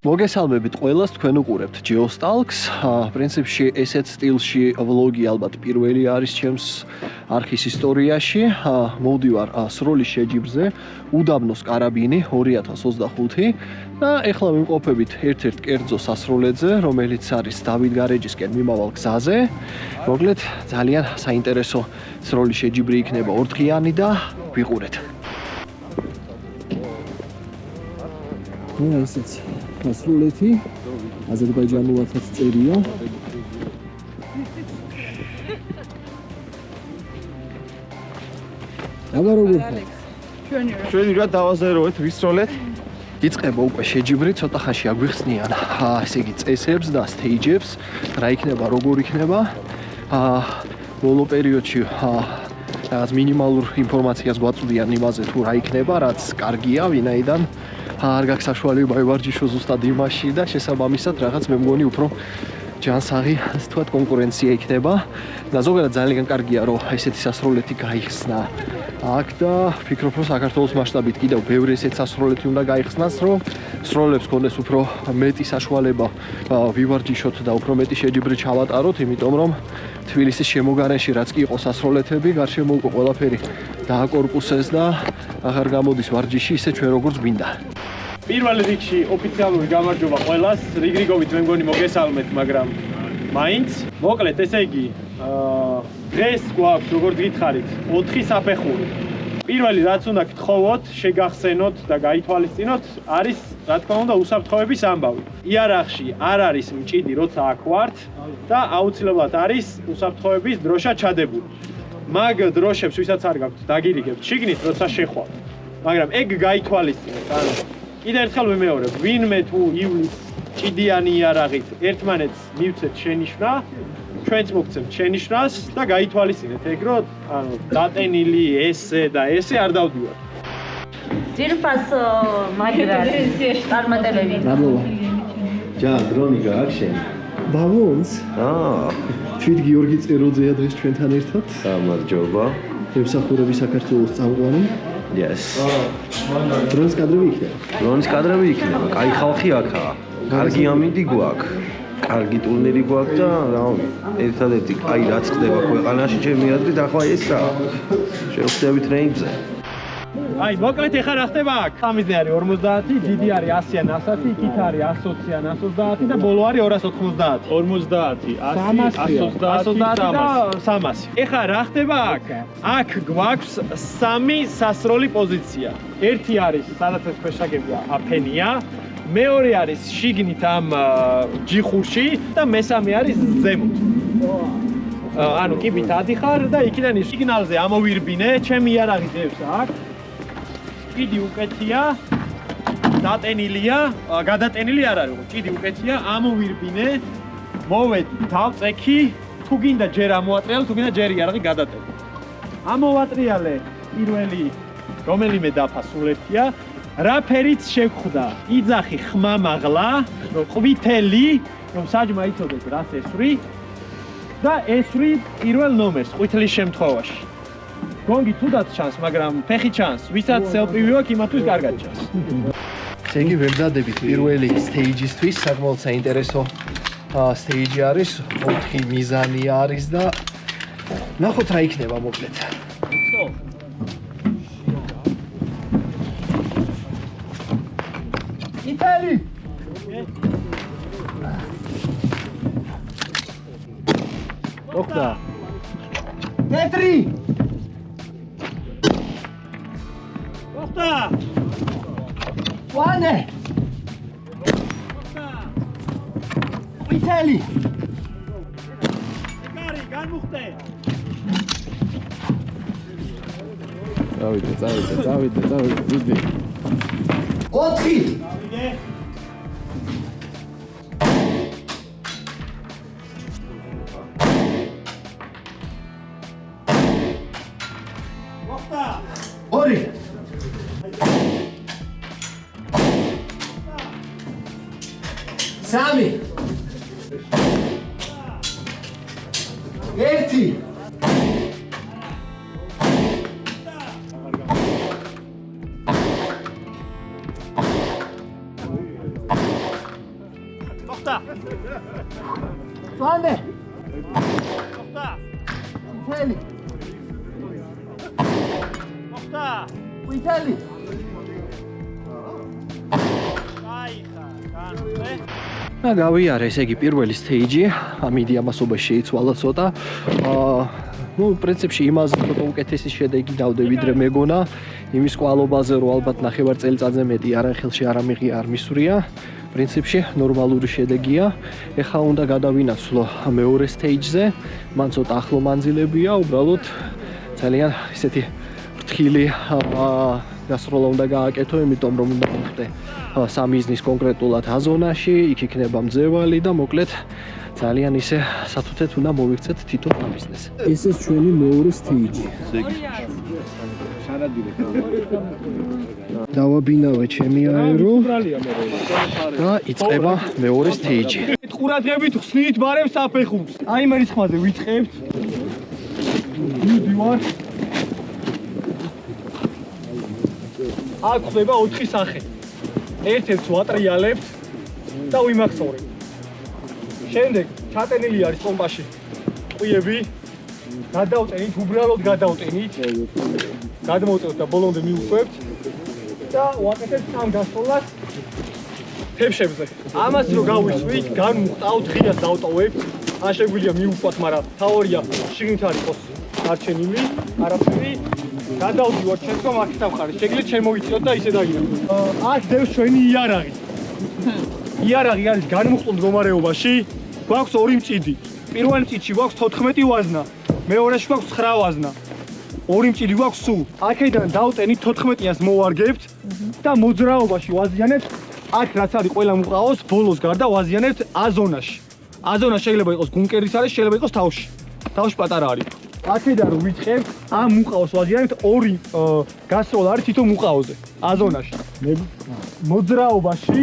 მოგესალმებით ყველას, თქვენ უყურებთ Geostalks. პრინციპში ესეთ სტილში ვლოგი ალბათ პირველი არის ჩემს არქის ისტორიაში. მოვდივარ სროლის შეჯიბრზე, უდაბნოს კარაბინი 2025 და ეხლა ვიმყოფებით ერთ-ერთ კერძო სასროლედზე, რომელიც არის დავით გარეჯისკენ მიმავალ გზაზე. მოკლედ, ძალიან საინტერესო სროლის შეჯიბრი იქნება ორდღიანი და ვიყურეთ. ესეც სასროლეთი აზერბაიჯანულადაც წერია. აბა როგორ ხართ? ჩვენი რა დავაზეროვეთ, ვისროლეთ. იწყება უკვე შეჯიბრი, ცოტა ხანში აგვიხსნიან ესე იგი წესებს და სტეიჯებს, რა იქნება, როგორ იქნება. ბოლო პერიოდში რაღაც მინიმალურ ინფორმაციას გვაწვდიან იმაზე თუ რა იქნება, რაც კარგია, ვინაიდან არ გაქვს საშუალება ევარჯიშო ზუსტად იმაში და შესაბამისად რაღაც მე მგონი უფრო ჯანსაღი, ასე ვთქვათ, კონკურენცია იქნება და ზოგადად ძალიან კარგია რომ ესეთი სასროლეთი გაიხსნა აქ და ვფიქრობ რომ საქართველოს მასშტაბით კიდევ ბევრი ესეთი სასროლეთი უნდა გაიხსნას რომ სროლებს კონდეს უფრო მეტი საშუალება ვივარჯიშოთ და უფრო მეტი შეჯიბრი ჩავატაროთ, იმიტომ რომ თბილისის შემოგარენში რაც კი იყო სასროლეთები, გარშემო უკვე ყველაფერი დააკორპუსეს და აღარ გამოდის ვარჯიში ისე ჩვენ როგორც გვინდა. პირველ რიგში ოფიციალური გამარჯობა ყველას. რიგრიგობით მე მგონი მოგესალმეთ, მაგრამ მაინც მოკლედ ესე იგი დღეს გვაქვს როგორც გითხარით 4 საფეხური. პირველი რაც უნდა გთხოვოთ, შეგახსენოთ და გაითვალისწინოთ არის რა თქმა უნდა უსაფრთხოების ამბავი. იარაღში არ არის მჭიდი როცა აქ ვართ და აუცილებლად არის უსაფრთხოების დროშა ჩადებული. მაგ დროშებს ვისაც არ გაქვთ დაგირიგებთ შიგნით როცა შეხვალთ. მაგრამ ეგ გაითვალისწინოთ, ანუ კიდევ ერთხელ ვიმეორებ, ვინმე თუ ივლის ჭიდიანი იარაღით ერთმანეთს მივცეთ შენიშვნა, ჩვენც მოგცემთ შენიშვნას და გაითვალისწინეთ ეგ რომ ანუ დატენილი ესე და ესე არ დავდივართ. ძირფას მაგრა წარმატებები. ჯა დრონი გააქვს შენ? ბავონს? თვით გიორგი წეროძეა დღეს ჩვენთან ერთად. გამარჯობა. ემსახურები საქართველოს წამყვანი. Yes. დრონის კადრები იქნება. დრონის კადრები იქნება. კაი ხალხი აქაა. კარგი ამინდი გვაქვს. კარგი ტურნირი გვაქვს და რა ერთადერთი კაი რაც ხდება ქვეყანაში ჩემი აზრით ახლა ესაა. შევხვდებით რეინჯზე. აი, მოკლედ ეხლა რა ხდება აქ? სამიზნე არის 50, დიდი არის 100-ან 100, იქით არის 120-ან 130 და ბოლო არის 290. 50, 100, 130 და 300. ეხლა რა ხდება აქ? აქ გვაქვს 3 სასროლი პოზიცია. ერთი არის სადაც ეს ქვეშაგებია აფენია, მეორე არის შიგნით ამ ჯიხურში და მესამე არის ზემოთ. ანუ კიბით ადიხარ და იქიდან სიგნალზე ამოვირბინე, ჩემი იარაღი დევს აქ. ჭიდი უკეთია, დატენილია, გადატენილი არ არის, ჭიდი უკეთია, ამოვირბინე, მოვედი, დავწექი, თუ გინდა ჯერ ამოვატრიალე, თუ გინდა ჯერ იარაღი გადატენე. ამოვატრიალე პირველი რომელიმე დაფასულეთია, რა ფერიც შეგხვდა, იძახი ხმამაღლა, ყვითელი, რომ საჯმა იცოდეს რას ესვრი და ესვრი პირველ ნომერს ყვითლის შემთხვევაში. გონგი თუდაც ჩანს, მაგრამ ფეხი ჩანს, ვისაც სელფივი აქვს, იმათვის კარგად ჩანს. ესე იგი ვებრძადებით პირველი სტეიჯისთვის, საკმაოდ საინტერესო სტეიჯი არის, 4 მიზანი არის და ნახოთ რა იქნება მოკლედ. იტალი! ოქდა. პეტრი! ოქდა! ვანე! იტალი! ეკარი, განმუხტე! წავიდე, ძუდი. 4! ოქდა! 2! 3! 1! მოხდა. ვანე. მოხდა. მთელი. მოხდა. ვითელი. აიხა, განვე. გავიარე, ესე იგი პირველი სტეიჯი, ამიდი ამასობა შეიცვალა ცოტა. Ну, პრინციპში იმაზე ცოტა უკეთესი შედეგი დავდე ვიდრე მეგონა. იმის კვალობაზე რომ ალბათ ნახევარ წელიწადზე მეტი არანხელში არ ამიღია, არ მისვრია. პრინციპში ნორმალური შედეგია. ეხლა უნდა გადავინაცვლო მეორე სტეიჯზე. მან ცოტა ახლო მანძილებია, უბრალოდ ძალიან ისეთი ფრთხილი გასროლა უნდა გააკეთო, იმიტომ რომ უნდა მოხდე სამიზნის კონკრეტულად აზონაში, იქ იქნება მძევალი და მოკლედ ძალიან ისე სათუთეთ უნდა მოვიქცეთ თითო სამიზნეს. ეს ჩვენი მეორე სტეიჯი. დავაბინავე ჩემი აერო და იწყება მეორე სტეიჯი. ყურადღებით ხსნით ბარემ საფეხურს. აი მერის ხმაზე ვიწყებთ. მივდივარ. აქ ხდება 4 სახე. ერთ-ერთს ვატრიალებთ და ვიმახსოვრებთ. შემდეგ ჩატენილი არის პომპაში ყუიები. გადავტენით, უბრალოდ გადავტენით. გადმოვწევთ და ბოლომდე მივუყვებთ და ვაკეთებთ სამ გასროლას თებშებზე. ამას რო გავისვით, განვუხტავთ, ღიას დავტოვებთ. ან შეგვიძლია მივუყვათ, მაგრამ თავია შიგნით არ იყოს არჩენილი, არაფერი. გადავდივართ ჩემთან აქეთა მხარეს. შეგიძლიათ შემოვიწიოთ და ისე დაიგებთ. აქ დევს ჩვენი იარაღი. იარაღი არის განმუხტულ მდგომარეობაში. გვაქვს ორი მჭიდი. პირველ მჭიდში გვაქვს 14 ვაზნა, მეორეში გვაქვს 9 ვაზნა. ორი მჭიდი გვაქვს სულ. აქედან დავტენით 14-იანს მოვარგებთ და მოძრაობაში ვაზიანებთ. აქ რაც არის ყველა მუყაოს, ბოლოს გარდა ვაზიანებთ აზონაში. აზონა შეიძლება იყოს გუნკერის არეში, შეიძლება იყოს თავში. თავში პატარა არის. აქედან რომ ვიწყებთ, ამ მუყაოს ვაზიანებთ ორი გასროლა არის თითო მუყაოზე, აზონაში. მოძრაობაში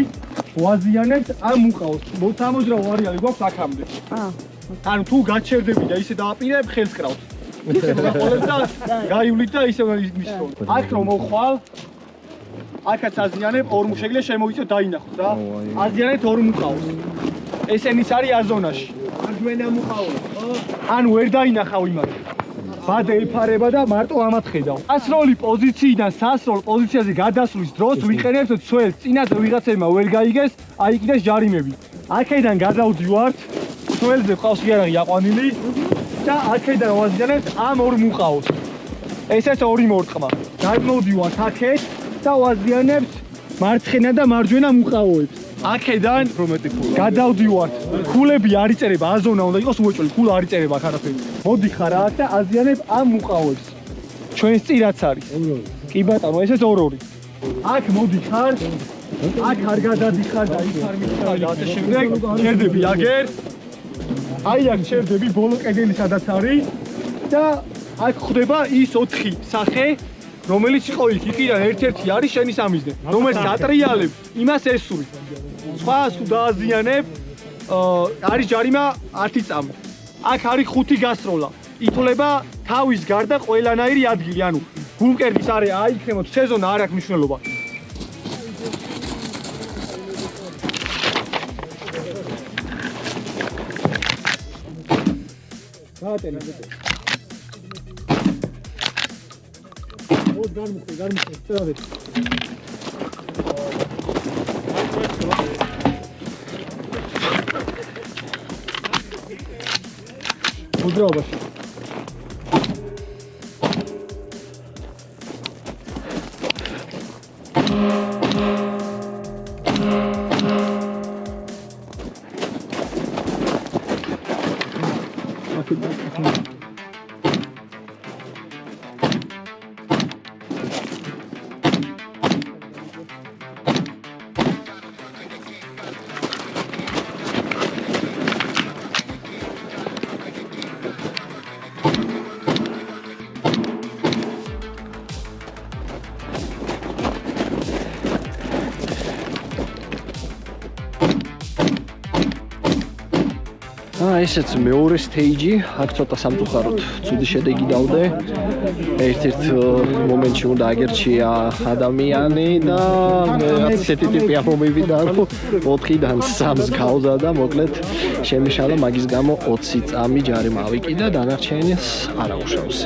ვაზიანებთ ამ მუყაოს. სამოძრაო არეალი გვაქვს აქამდე. ანუ თუ გაჩერდები და ისე დააპირებ, ხელს კრავთ. ისე მოყოლებ და გაივლით და ისე მისწროთ. აქ რომ მოხვალ, აქაც აზიანებ, ორ შეგვიძლია შემოვიწიოთ დაინახოთ რა. აზიანებთ ორ მუყაოს. ესენიც არის აზონაში. მარჯვენა მუყაო. ანუ ვერ დაინახავ იმას. ბადე იფარება და მარტო ამათ ხედავ. სასროლი პოზიციიდან სასროლ პოზიციაზე გადასვლის დროს ვიყენებთ ცველს, წინაზე ვიღაცებმა ვერ გაიგეს, აიკიდეს ჯარიმები. აქედან გადავდივართ, ცველზე ყავს იარაღი აყვანილი და აქედან ვაზიანებთ ამ ორ მუყაოს. ესეც ორი მორტყმა. გადმოვდივართ აქეთ და ვაზიანებთ მარცხენა და მარჯვენა მუყაოებს. აქედან გადავდივართ. ქულები არ იწერება, აზონა უნდა იყოს უეჭველი, ქულა არ იწერება აქ არაფერი. მოდიხარ აქ და აზიანებ ამ მუყაოებს. ჩვენს წირაც არის. კი ბატონო, ესეც ორ-ორი. აქ მოდიხარ. აქ არ გადადიხარ და იქ არ მიდიხარ და ასე შემდეგ. ჩერდები აგერ. აი აქ ჩერდები ბოლო კედელი სადაც არის და აქ ხდება ის 4 სახე, რომელიც იყო იქ. იქიდან ერთ-ერთი არის შენი სამიზნე, რომელიც ატრიალებ, იმას ესური. სხვას თუ დააზიანებ, არის ჯარიმა 10 წამი. აქ არის 5 გასროლა. ითვლება თავის გარდა ყველანაირი ადგილი, ანუ გულმკერდის არეა აიქნებოთ, სეზონა არ აქვს მნიშვნელობა. გაატენე. მოდ გარმიხე, წერავეთ. მოძრაობაში. ესეც მეორე stage-ი, აქ ცოტა სამწუხაროდ ცუდი შედეგი დავდე. ერთ-ერთ მომენტში უნდა აგერჩია ადამიანი და რაღაც ისეთი ტიპი ამომივიდა, რომ 4-დან 3-ს გავზა და მოკლედ შემეშალა მაგის გამო 20 წამი ჯარიმა ავიკიდა, დანარჩენს არაუშავს.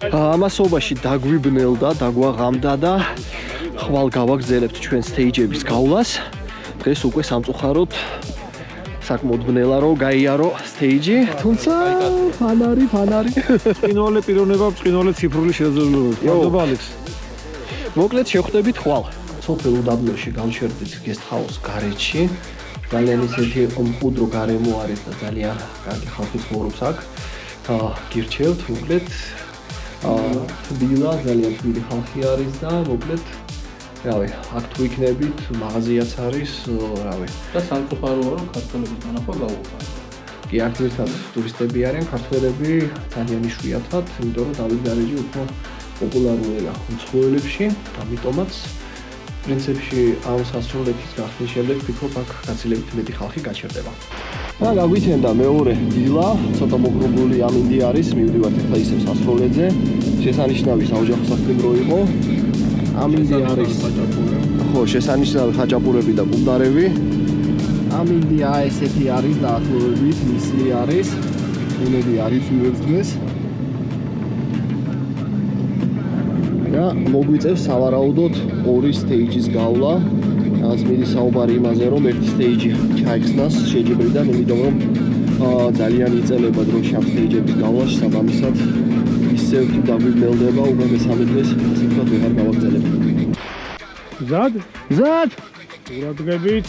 ამასობაში დაგვიბნელდა, დაგვაღამდა და ხვალ გავაგზავნებთ ჩვენ stage-ების გავლას. დღეს უკვე სამწუხაროდ საკმაოდ ბნელა რომ გაიარო stage-ი, თუმცა ფანარი. წინვალე პიროვნება, წინვალე ციფრული შესაძლებლობები. მადლობა ალექს. მოკლედ შევხვდებით ხვალ. სოფელ უდაბნოში გავშერდით guest house გარეჯში. ძალიან ისეთი მყუდრო გარემო არის და ძალიან კარგი ხალხი ცხოვრობს აქ. გირჩევთ, მოკლედ თბილა, ძალიან თბილი ხალხი არის და მოკლედ რავი, აქ თუ იქნებით, მაღაზიაც არის, რავი. და სამწუხაროა რომ ქართველების დანახვა გაუყარა. კი, აქ ერთად ტურისტები არიან, ქართველები ძალიან იშვიათად, იმიტომ რომ დავით გარეჯი უფრო პოპულარულია მცხოვრებლებში, ამიტომაც პრინციპში ამ სასწაულების გახსნის შემდეგ ვფიქრობ, აქ გაცილებით მეტი ხალხი გაჩერდება. და გაგვიცენდა მეორე დილა, ცოტა მოგრუნგული ამინდი არის, მივდივართ ახლა ისევ სასწაულებზე. შესანიშნავი საოჯახო სასტუმრო იყო. ამინდი არის ხო, შესანიშნავი ხაჭაპურები და კულტარები. ამინდი ესეთი არის დაახლოებით, მისლი არის. უნები არის უებს დღეს. და მოგვიწევს სავარაუდოდ 2 stage-ის გავლა. რაც მიდის საუბარი იმაზე, რომ ერთი stage ჩაიხსნას შეჯიბრიდან, იმიტომ რომ ძალიან იწელება დროში ამ stage-ების გავლაში, საბამისად ისევ თუ დაგვიბნელდება, უკვე მესამე დღეს ასე ვთქვათ ვეღარ გავაგრძელებ. ზად? ზად! ყურადღებით.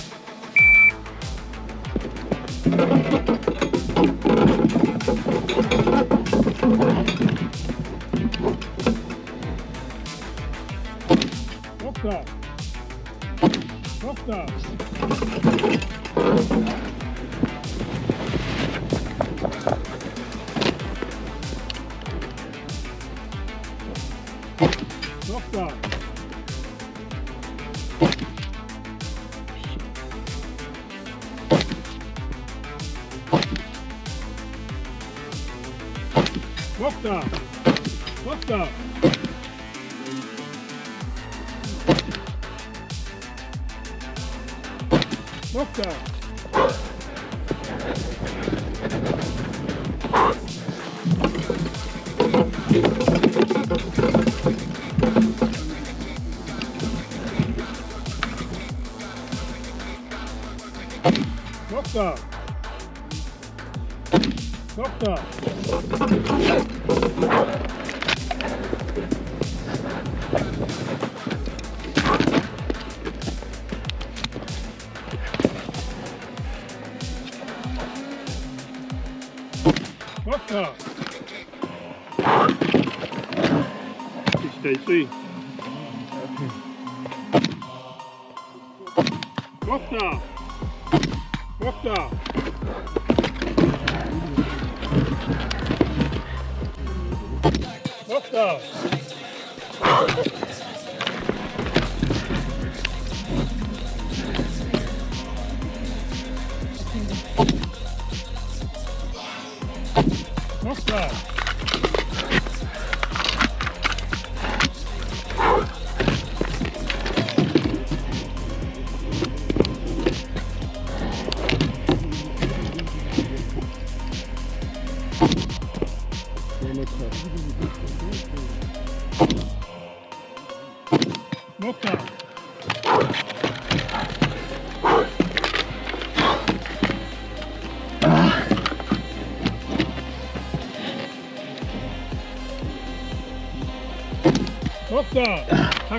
Doktor. Stay. Doctor.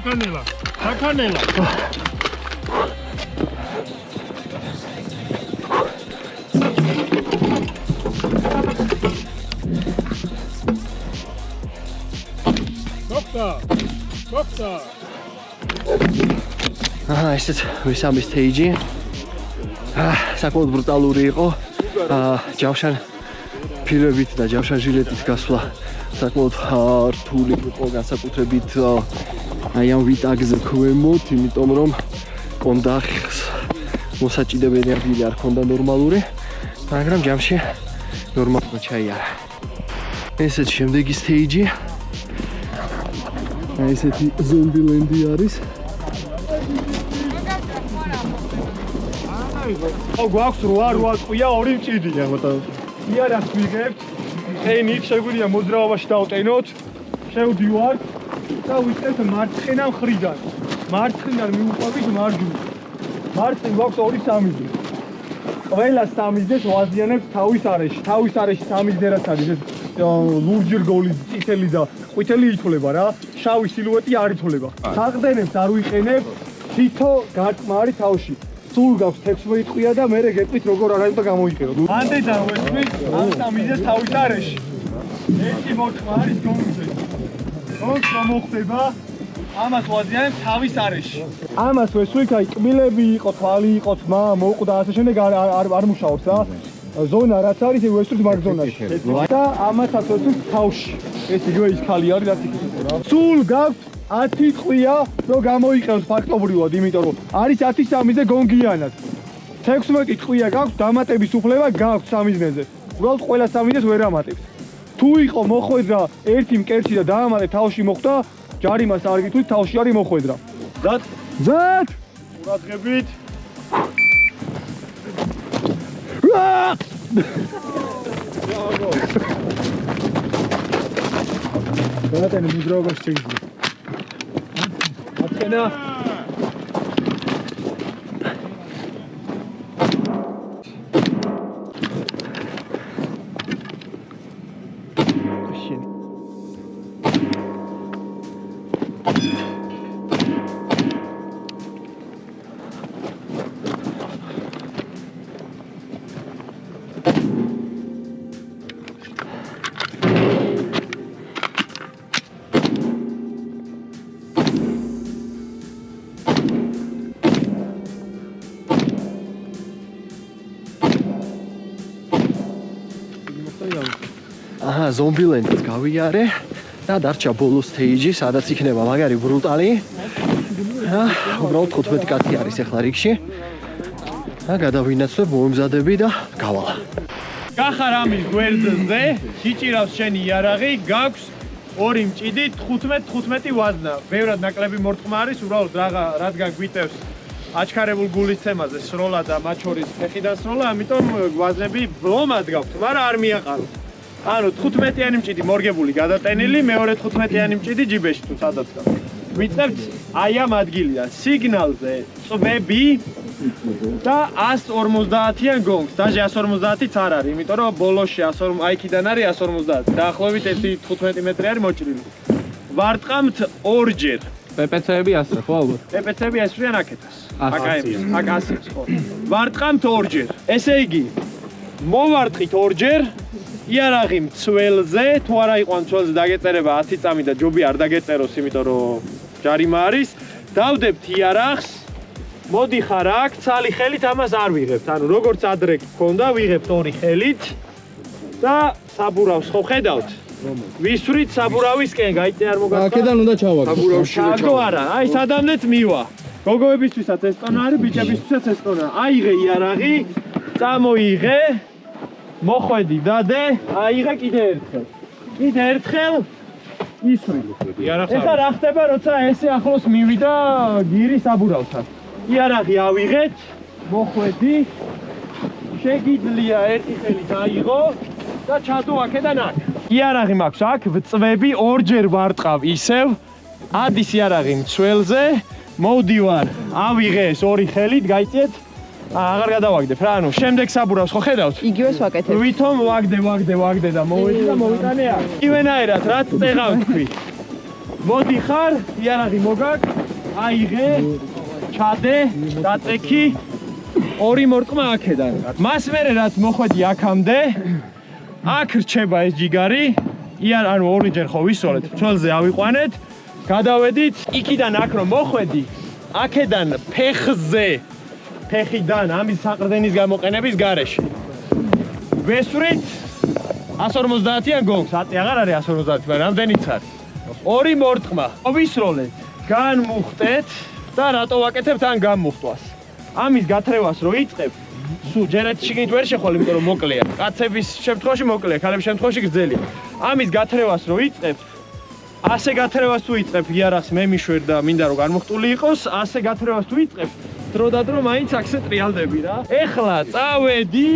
Sacanela. Doctor. ესეც მესამე stage-ი. საკმაოდ ბრუტალური იყო. ჯავშან ფილებით და ჯავშან ჟილეტით გასვლა საკმაოდ რთული იყო, განსაკუთრებით აი ამ ვიტაგზე ქვემოთ, იმიტომ რომ კონდახს მოსაჭიდებელი ადგილი არ ქონდა ნორმალური. მაგრამ ჯამში ნორმალურად ჩაიარა. ესეც შემდეგი სტეიჯი. ესეთი ზომბილენდი არის. გვაქვს 8 წვია 2 მჭიდია ბატონო. იარაღს ვიღებთ. ენი შეგვიძლია მოძრაობაში დავტენოთ. შევდივართ და ვიწყებთ მარცხენა მხრიდან. მარცხნიდან მიუყვებით მარჯვნივ. მარცხნივ გვაქვს 2 სამიზნე. ყველა სამიზნეს ვაზიანებთ თავის არეში. თავის არეში სამიზნე რაც არის ეს ლურჯი რგოლი, წითელი და ყვითელი ითვლება რა. შავი სილუეტი არ ითვლება. საყრდენებს არ ვიყენებთ. თითო გარტყმა არის თავში. სულ გაქვს 16 ტყვია და მე გეტყვით როგორ არ არის და გამოიყენოთ. ამდენთან ვესმის ამ სამიზნეს თავის არეში. ერთი მოწმა არის გონგზე. გონგს მოხდება ამას ვაზიანებთ თავის არეში. ამას ვესვით აი კბილები იყო, თვალი იყო, თმა, მოყდა ასე შემდეგ არ მუშაობს რა. ზონა რაც არის ეს ვესვით მაგ ზონაში. და ამასაც ვესვით თავში. ეს იგივე ის ხალი არის რაც იქნება რა. სულ გაქვს 10 ტყვია რომ გამოიყენოთ ფაქტობრივად, იმიტომ რომ არის 10 სამიზნე გონგიანად. 16 ტყვია გაქვს დამატების უფლება გაქვს სამიზნეზე. უბრალოდ ყველა სამიზნეს ვერ ამატებს. თუ იყო მოხვედრა ერთი მკერჩი და დაამატე თავში მოხვდა, ჯარიმას არ გითვლით, თავში არის მოხვედრა. მზად? მზად! ყურადღებით. გადატენე მოძრაობაში შეიძლება. ათენა. აჰა, ზომბილენდს გავიარე და დარჩა ბოლო სტეიჯი, სადაც იქნება მაგარი ბრუტალი. უბრალოდ 15 კაცი არის ახლა რიგში. და გადავინაცვლებ, მომზადები და გავალ. გახარ ამის გვერდზე, სიჭირავს შენი იარაღი, გაქვს 2 მჭიდი, 15 ვაზნა. ბევრად ნაკლები მორტყმა არის, უბრალოდ რადგან გვიტევს აჩქარებულ გულისცემაზე სროლა და მათ შორის ფეხიდან სროლა, ამიტომ ვაზნები ბლომად გაქვთ, მაგრამ არ მიაყაროთ. ანუ 15-იანი მჭიდი მორგებული გადატენილი, მეორე 15-იანი მჭიდი ჯიბეში თუ სადაც გაქვთ. ვიწევთ აი ამ ადგილიდან სიგნალზე წვები და 150-იან გონგს. დაჟე 150-იც არ არის, იმიტომ რომ ბოლოში აიქიდან არის 150. დაახლოებით 15 მეტრი არის მოჭრილი. ვარტყამთ 2ჯერ. პეპეცები ასე ხო ალბათ? პეპეცები ესვრიან აქეთას. აქ ასეც ხო. ვარტყამთ 2ჯერ. ესე იგი მოვარტყით 2ჯერ. იარაღი მცველზე, თუ არა იყო მცველზე დაგეწერება 10 წამი და ჯობი არ დაგეწეროს, იმიტომ რომ ჯარიმა არის. დავდებთ იარაღს. მოდიხარ აქ, ცალი ხელით ამას არ ვიღებთ. ანუ როგორც ადრე გქონდა, ვიღებთ 2 ხელით და საბურავს ხო ხედავთ? ვისვრით საბურავისკენ, გაიწე არ მოგაწყდა? აქედან უნდა ჩავაგდო. საბურავში ჩაგო არა, აი სადამდეც მივა. გოგოებისთვისაც ეს ტონა არის, ბიჭებისთვისაც ეს ტონა. აიღე იარაღი, წამოიღე. მოხვედი დადე, აიღე კიდე ერთხელ. კიდე ერთხელ ისვრი. ეხლა რა ხდება, როცა ესე ახლოს მივიდა გირი საბურავთან. იარაღი ავიღეთ, მოხვედი. შეგიძლია ერთი ხელით აიღო და ჩადო აქედან აქ. იარაღი მაქვს აქ, წვები 2ჯერ ვარტყავ ისევ. ადის იარაღი მცველზე, მოვდივარ, ავიღე ეს 2 ხელით, გაიწიეთ. აღარ გადავაგდებ რა, ანუ შემდეგ საბურავს ხო ხედავთ? იგივეს ვაკეთებ. ვითომ ვაგდე და მოვედი და მოვიტანე აქ. იგივენაირად რაც წეღავ თქვი. მოდიხარ, იარაღი მოგაკ, აიღე, ჩადე, დაწექი, 2 მორტყმა აქედან. მას მერე რაც მოხვედი აქამდე, აქ რჩება ეს ჯიგარი. ანუ 2ჯერ ხო ვისროლეთ, მცველზე ავიყვანეთ, გადავედით, იქიდან აქ რომ მოხვედი, აქედან ფეხზე ფეხიდან ამის საყრდენის გამოყენების გარეშე. ვესვრით 150-იან გონგს, აღარ არის 150, მაგრამ რამდენიც არის. 2 მორტყმა. ვისროლეთ, განმუხტეთ და რატო ვაკეთებთ ან განმუხტვას. ამის გათრევას რო იწყებ, სულ ჯერეთ შიგნით ვერ შეხვალ, იმიტომ რომ მოკლეა. კაცების შემთხვევაში მოკლეა, ქალების შემთხვევაში გრძელია. ამის გათრევას რო იწყებ, ასე გათრევას თუ იწყებ, იარაღს მე მიშვერ და მინდა რომ განმოხტული იყოს, ასე გათრევას თუ იწყებ, დრო და დრო მაინც აქზე ტრიალდები რა. ეხლა წავედი.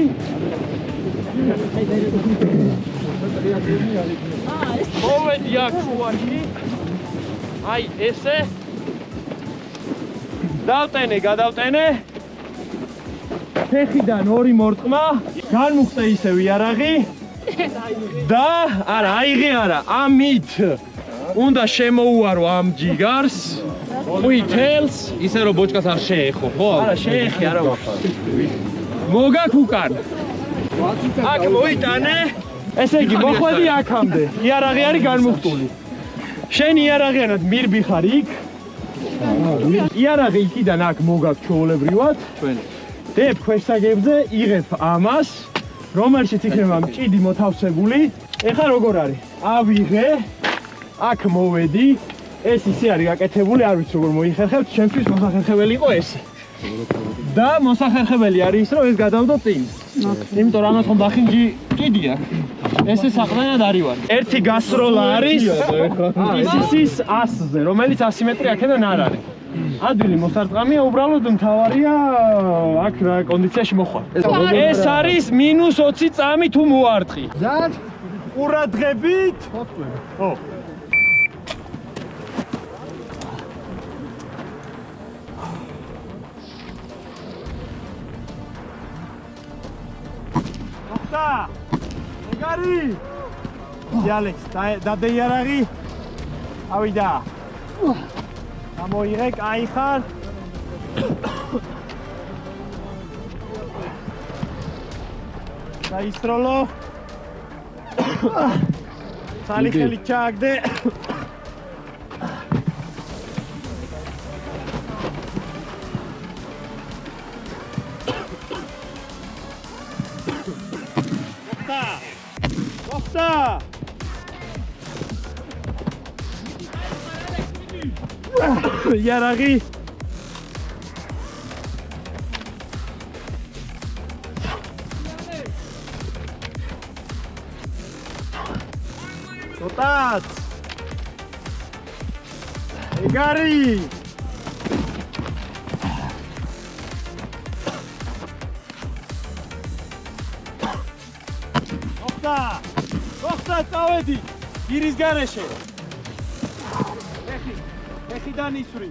მოვედი აქ შუაში. აი ესე. დავტენე, გადავტენე. ფეხიდან ორი მორწმა, განმუხტე ისევ იარაღი. და არა, აიღე არა, ამით უნდა შემოუარო ამ ჯიგარს. ყვითელს, ისე რომ ბოჭკას არ შეეხო, ხო? არა, შეეხი არა. მოგაქ უკან. აქ მოიტანე. ესე იგი, მოხვედი აქამდე. იარაღი არის განმუხტული. შენი იარაღიანად მირბი ხარ იქ. იარაღი იქიდან აქ მოგაქ ჩვეულებრივად. ჩვენ დებ ქვეშსაგებზე იღებ ამას, რომელშიც იქნება მჭიდი მოთავსებული. ეხლა როგორ არის? ავიღე, აქ მოვედი. ეს ისე არის გაკეთებული, არ ვიცი როგორ მოიხერხებთ, ჩემთვის მოსახერხებელი იყო ესე. და მოსახერხებელი არის ის, რომ ეს გადავდო წინ. იმიტომ რომ ამას ხომ დახინჯი კიდი აქვს. ესე საყდანად არის ვარ. ერთი გასროლა არის ისის 100-ზე, რომელიც 100 მეტრი აქედან არ არის. ადვილი მოსარტყამია, უბრალოდ მთავარია აქ რა კონდიციაში მოხარ. ეს არის -20 წამი თუ მოარტყი. ზად ყურადღებით. ხო. ხოხტა. ეგარი. დიალექს, დადე იარაღი. ავიდა. ამოიღე, კაი ხარ. დაისროლო. სალი ხელი ჩააგდე. ხოხტა. იარაღი. ცოტაც. ეგარი. ხოხტა, წავედი. გირის გარეშე. ეხიდან ისვრი.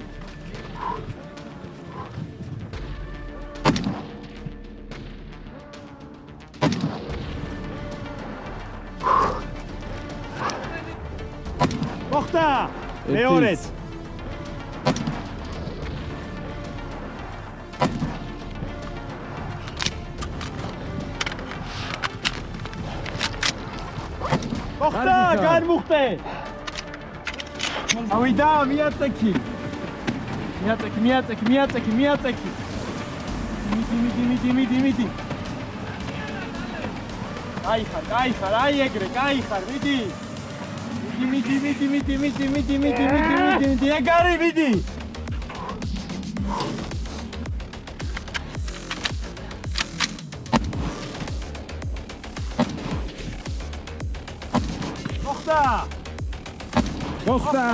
ხოხტა, მეორეც. ხოხტა, განმუხტე. ავიდა, მიაწექი. მიაწექი. მიდი. აი ხარ, აი ეგრე, კაი ხარ, მიდი. მიდი, ეგარი, მიდი. ხოხტა,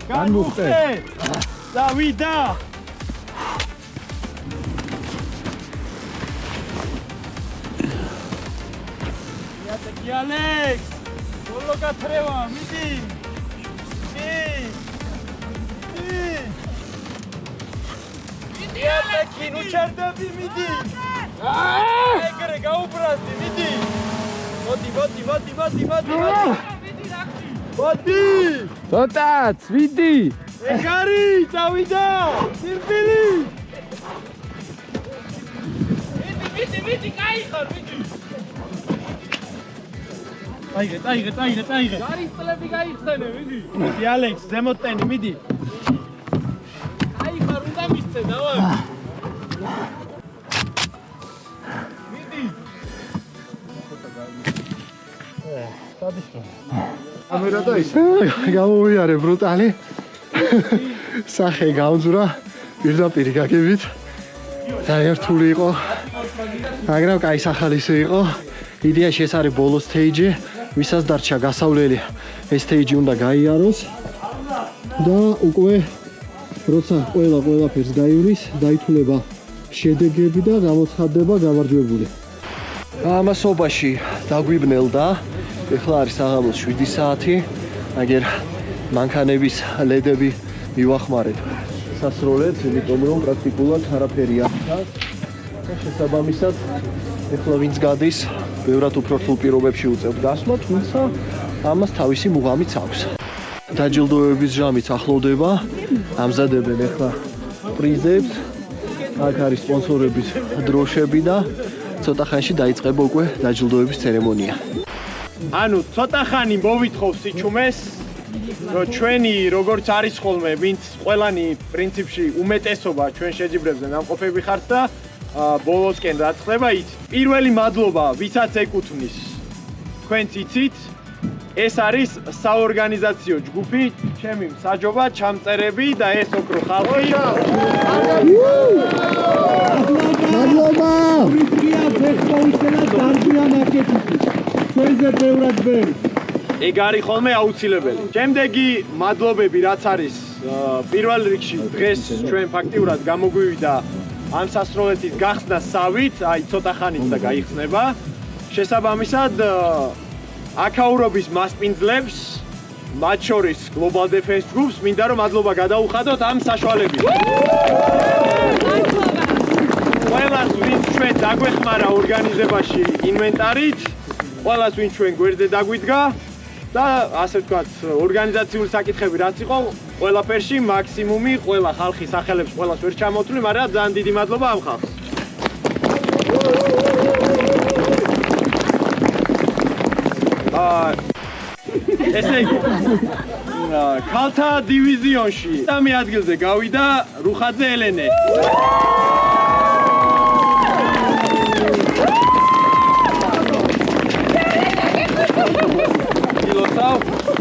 განმუხტე. დავიდა. მიაწექი ალექს. ბოლო გათრევა, მიდი. მიაწექი, ნუ ჩერდები, მიდი. ეგრე გაუბრაზდი, მიდი. მოდი. მოდი! ცოტაც, ვიდი! ეგარი, წავიდა! სირფილი! მიდი, კაი ხარ, მიდი! აიღე! გარის წლები გაიხსენე, მიდი! მიდი, ალექს, ზემოთ ტენი, მიდი! კაი ხარ, უნდა მისცე, დავარ! მიდი! კამერა და ის გამოვიარე ბრუტალი. სახე გამძვრა პირდაპირ გაგებით. და ერთული იყო. მაგრამ კაი სახალისო იყო. იდეაში ეს არის ბოლო stage-ი, ვისაც დარჩა გასავლელი ეს stage-ი უნდა გაიაროს და უკვე როცა ყველაფერს გაივლის, დაითვლება შედეგები და გამოცხადდება გამარჯვებული. ამასობაში დაგვიბნელდა. ეხლა არის საღამოს 7 საათი. აგერ მანქანების ლედები მივახმარეთ სასროლეთ, იმიტომ რომ პრაქტიკულად არაფერი არ აქვს. შესაბამისად, ეხლა ვინც გადის, ბევრად უფრო რთულ პირობებში უწევთ გასვლა, თუმცა ამას თავისი მუღამიც აქვს. დაჯილდოების ჟამიც ახლოვდება. ამზადებენ ეხლა პრიზებს. აქ არის სპონსორების დროშები და ცოტა ხანში დაიწყება უკვე დაჯილდოების ცერემონია. ანუ ცოტა ხანი მოვითხოვ სიჩუმეს, რომ ჩვენი როგორც არის ხოლმე, ვინც ყველანი პრინციპში უმეტესობა ჩვენ შეჯიბრებზე ნამყოფები ხართ და ბოლოსკენ რაც ხდება იცით. პირველი მადლობა ვისაც ეკუთვნის. თქვენც იცით, ეს არის საორგანიზაციო ჯგუფი, ჩემი მსაჯობა, ჩამწერები და ეს ოქრო ხალხი. მადლობა! ეგ არის ხოლმე აუცილებელი. შემდეგი მადლობები რაც არის პირველ რიგში დღეს ჩვენ ფაქტიურად გამოგვივიდა ამ სასროლეთის გახსნა სავით, აი ცოტა ხანით და გაიხსნება. შესაბამისად აკაურობის მასპინძლებს, მათ შორის Global Defense Groups, მინდა რომ მადლობა გადაუხადოთ ამ საშუალებით. ყველას ვინც ჩვენ დაგვეხმარა ორგანიზებაში ინვენტარით, ყველას ვინც ჩვენ გვერდზე დაგვიდგა და ასე ვთქვათ, ორგანიზაციული საკითხები რაც იყო, ყველაფერში მაქსიმუმი, ყველა ხალხის სახელებს ყველას ვერ ჩამოთვლი, მაგრამ ძალიან დიდი მადლობა ამ ხალხს. ესე იგი, ქალთა დივიზიონში 3 ადგილზე გავიდა რუხაძე ელენე.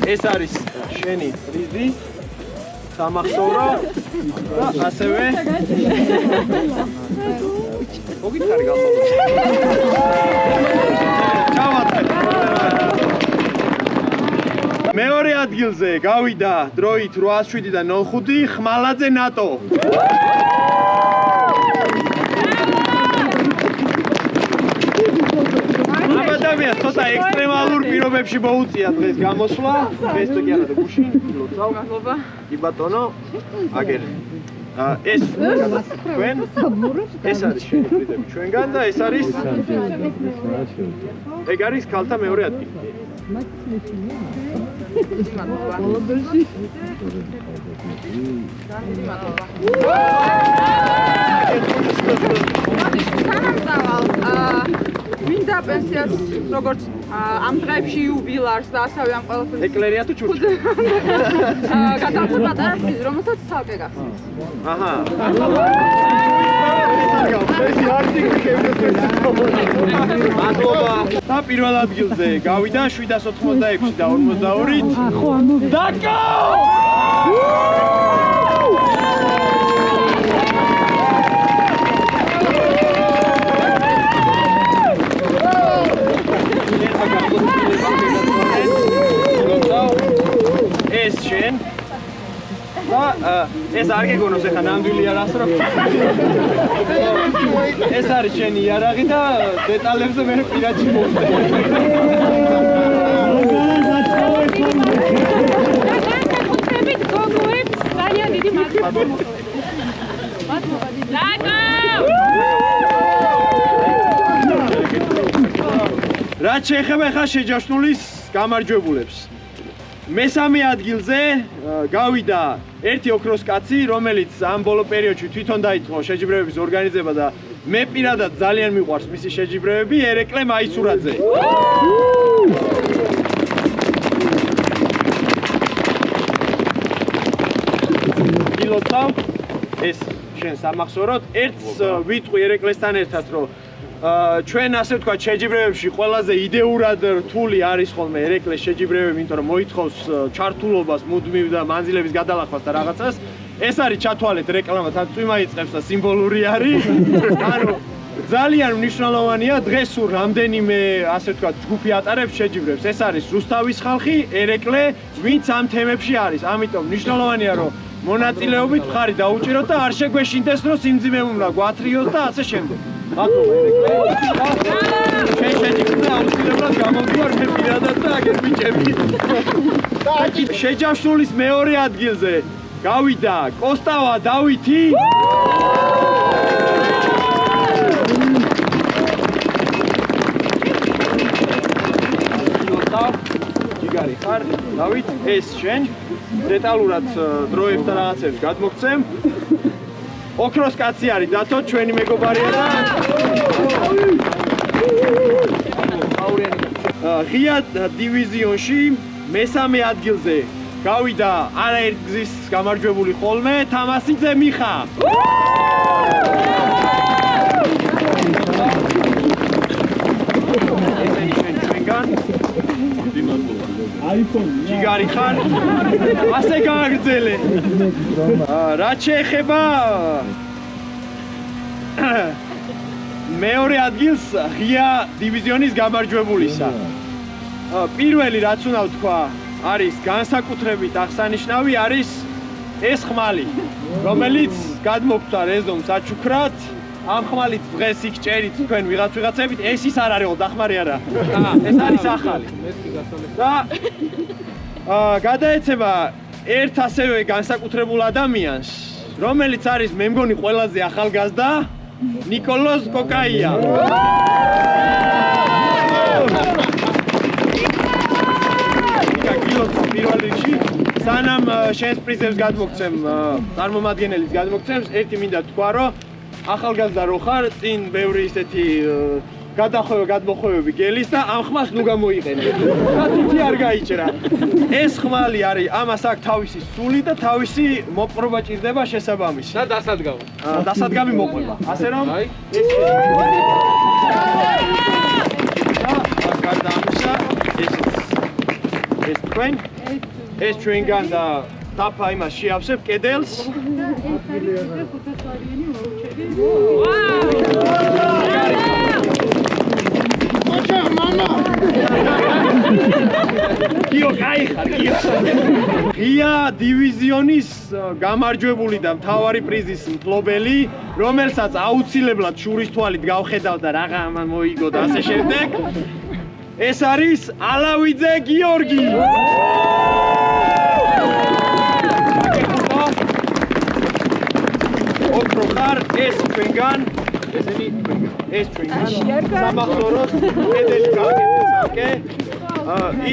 ეს არის შენი პრიზი, სამახსოვრო და ასევე მოგითხარი გახსოვდა. ჩავატარ. მეორე ადგილზე გავიდა დროით 807-05 ხმალაძე ნატო. ადამიანს ცოტა ექსტრემალურ პირობებში მოუწია დღეს გამოსვლა. ეს თუ კი არა და გუშინ, ლოცავ. მადლობა. კი ბატონო. აგერ. ეს ჩვენ ეს არის შენი პრიზები ჩვენგან და ეს არის ეგ არის ქალთა მეორე ადგილი. მინდა პენსიას როგორც ამ დღეებში იუბილარს და ასევე ამ ყველაფერს ეკლერია თუ ჩურჩი? გადავწყვეტ პატარა პრიზი, რომელსაც ცალკე გახსნის. აჰა. ეს არტიკლი შევიდეთ. მადლობა. და პირველ ადგილზე გავიდა 786 და 42. ხო, ანუ დაკო! ეს შენ და ეს არ გეგონოს ახლა ნამდვილი არას რომ ეს არის შენი იარაღი და დეტალებზე მე პირადში მოვწერ. რაც შეეხება ახლა შეჯაშნულის გამარჯვებულებს. მესამე ადგილზე გავიდა ერთი ოქროს კაცი, რომელიც ამ ბოლო პერიოდში თვითონ დაიწყო შეჯიბრებების ორგანიზება და მე პირადად ძალიან მიყვარს მისი შეჯიბრებები, ერეკლე მაისურაძე. გილოცავ ეს შენ სამახსოვროდ ერთს ვიტყვი ერეკლესთან ერთად რომ ჩვენ ასე ვთქვათ შეჯიბრებებში ყველაზე იდეურად რთული არის ხოლმე ერეკლეს შეჯიბრებები, იმიტომ რომ მოითხოვს ჩართულობას, მუდმივ და მანძილების გადალახვას და რაღაცას. ეს არის ჩათვალეთ რეკლამა, თან წვიმა იწყებს და სიმბოლური არის. ანუ ძალიან მნიშვნელოვანია დღეს სულ რამდენიმე ასე ვთქვათ ჯგუფი ატარებს შეჯიბრებს. ეს არის რუსთავის ხალხი, ერეკლე, ვინც ამ თემებში არის. ამიტომ მნიშვნელოვანია რომ მონაწილეობით მხარი დაუჭიროთ და არ შეგვეშინდეს რომ სიმძიმე უნდა გვათრიოს და ასე შემდეგ. მადლობა ერეკლე. ჩვენ შეჯიბრდა აუცილებლად გამოვდივარ მე პირადად და აგერ ბიჭები. და შეჯავშულის მეორე ადგილზე გავიდა კოსტავა დავითი. ჯიგარი ხარ, დავით, ეს შენ დეტალურად დროებს და რაღაცებს გადმოგცემ. ოქროს კაცი არის დათო, ჩვენი მეგობარია და ღია დივიზიონში მესამე ადგილზე გავიდა არაერთგზის გამარჯვებული ხოლმე თამასიძე მიხა. ესენი შენ ჩვენგან ჯიგარი ხარ, ასე გააგრძელე. რაც შეეხება მეორე ადგილს ღია დივიზიონის გამარჯვებულისა. პირველი რაც უნდა ვთქვა, არის განსაკუთრებით აღსანიშნავი, არის ეს ხმალი, რომელიც გადმოგწვა რეზომ საჩუქრად. ამ ხმალით დღეს იქ ჭერით თქვენ ვიღაცებით, ეს ის არ არის, დახმარი არა. ეს არის ახალი. და გადაეცემა ერთ ასევე განსაკუთრებულ ადამიანს, რომელიც არის მე მგონი ყველაზე ახალგაზრდა, ნიკოლოზ კოკაია. პირველ რიგში სანამ შენს პრიზებს გადმოგცემ, წარმომადგენელის გადმოგცემს, ერთი მინდა თქვა, რომ ახალგაზრდა რო ხარ, წინ ბევრი ისეთი გადმოხვევები გელის და ამ ხმას ნუ გამოიყენე. და თითი არ გაიჭრა. ეს ხმალი არის, ამას აქვს თავისი სული და თავისი მოპყრობა ჭირდება შესაბამისი. და დასადგამი. დასადგამი მოყვება. ასე რომ გარდა ამისა, ეს თქვენ, ეს ჩვენგან და დაფა იმას შეავსებ კედელს. კიო кайხარ, კიო. ღია დივიზიონის გამარჯვებული და მთავარი პრიზის მფლობელი, რომელსაც აუცილებლად შურის თვალით გავხედავ და რაღა ამან მოიგო და ასე შემდეგ. ეს არის ალავიძე გიორგი. ოქრო ხარ, ეს თქვენგან, ეს ჩვენგან. სამახსოვროდ კედელი გააკეთე.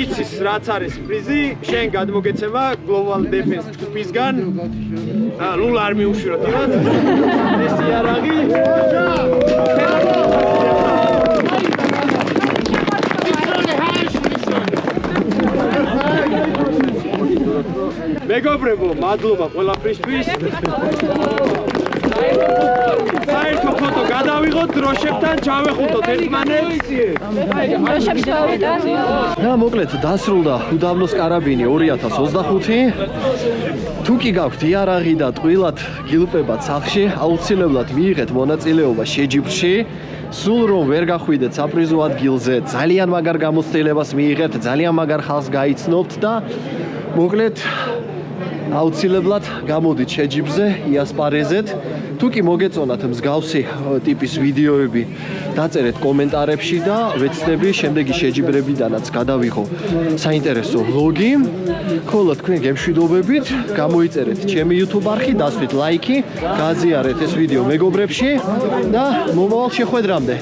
იცის რაც არის პრიზი, შენ გადმოგეცემა Global Defense ჯგუფისგან. ლულა არ მიუშვიროთ იმათ. ეს იარაღი. მეგობრებო, მადლობა ყველაფრისთვის. საერთო ფოტო გადავიღოთ, დროშებთან ჩავეხუტოთ ერთმანეთს. და მოკლედ დასრულდა უდაბნოს კარაბინი 2025. თუ კი გაქვთ იარაღი და ტყუილად გილპებათ სახლში, აუცილებლად მიიღეთ მონაწილეობა შეჯიბრში. სულ რომ ვერ გახვიდეთ საპრიზო ადგილზე, ძალიან მაგარ გამოცდილებას მიიღეთ, ძალიან მაგარ ხალხს გაიცნობთ და მოკლედ აუცილებლად გამოდით შეჯიბრზე, იასპარეზეთ. თუ კი მოგეწონათ მსგავსი ტიპის ვიდეოები, დაწერეთ კომენტარებში და ვეცდები შემდეგი შეჯიბრებიდანაც გადავიღო საინტერესო ვლოგი. ხოლო თქვენ გემშვიდობებით, გამოიწერეთ ჩემი YouTube არხი, დასვით ლაიქი, გააზიარეთ ეს ვიდეო მეგობრებში და მომავალ შეხვედრამდე.